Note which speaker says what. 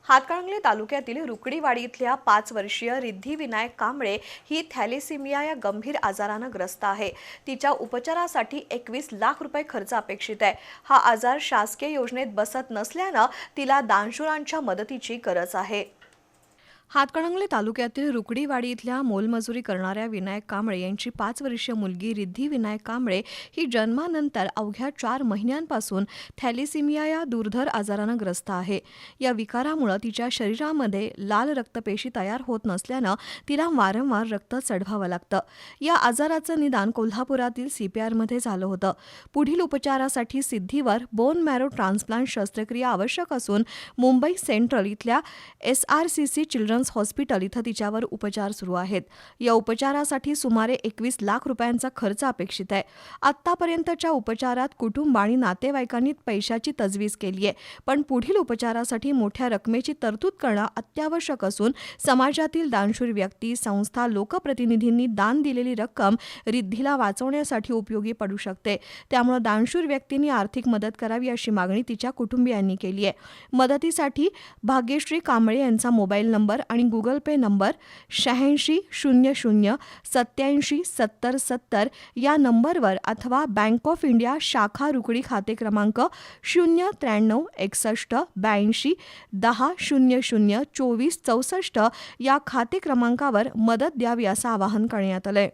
Speaker 1: हातकणंगले तालुक्यातील रुकडीवाडी इथल्या 5 वर्षीय रिद्धी विनायक कांबळे ही थॅलेसिमिया या गंभीर आजारानं ग्रस्त आहे। तिच्या उपचारासाठी 21 लाख रुपये खर्च अपेक्षित आहे। हा आजार शासकीय योजनेत बसत नसल्यानं तिला दानशूरांच्या मदतीची गरज आहे। हातकणंगले तालुक्यातील रुकडीवाडी इथल्या मोलमजुरी करणाऱ्या विनायक कांबळे यांची 5 वर्षीय मुलगी रिद्धी विनायक कांबळे ही जन्मानंतर अवघ्या 4 महिन्यांपासून थॅलेसिमिया या दुर्धर आजारानं ग्रस्त आहे। या विकारामुळे तिच्या शरीरामध्ये लाल रक्तपेशी तयार होत नसल्यानं तिला वारंवार रक्त चढवावं लागतं। या आजाराचं निदान कोल्हापुरातील CPRमध्ये झालं होतं। पुढील उपचारासाठी सिद्धीवर बोन मॅरो ट्रान्सप्लांट शस्त्रक्रिया आवश्यक असून मुंबई सेंट्रल इथल्या SRCC चिल्ड्रन्स हॉस्पिटल इथं तिच्यावर उपचार सुरू आहेत। या उपचारासाठी सुमारे 21 लाख रुपयांचा खर्च अपेक्षित आहे। आतापर्यंतच्या उपचारात कुटुंब आणि नातेवाईकांनी पैशाची तजवीज केली आहे, पण पुढील उपचारासाठी मोठ्या रकमेची तरतूद करणं अत्यावश्यक असून समाजातील दानशूर व्यक्ती, संस्था, लोकप्रतिनिधींनी दान दिलेली रक्कम रिद्धीला वाचवण्यासाठी उपयोगी पडू शकते। त्यामुळे दानशूर व्यक्तींनी आर्थिक मदत करावी अशी मागणी तिच्या कुटुंबियांनी केली आहे। मदतीसाठी भाग्यश्री कांबळे यांचा मोबाईल नंबर आणि गुगल पे नंबर 86 00 87 70 70 या नंबरवर अथवा बँक ऑफ इंडिया शाखा रुकडी खाते क्रमांक 093 61 82 10 00 24 64 या खाते क्रमांकावर मदत द्यावी असं आवाहन करण्यात आलंय।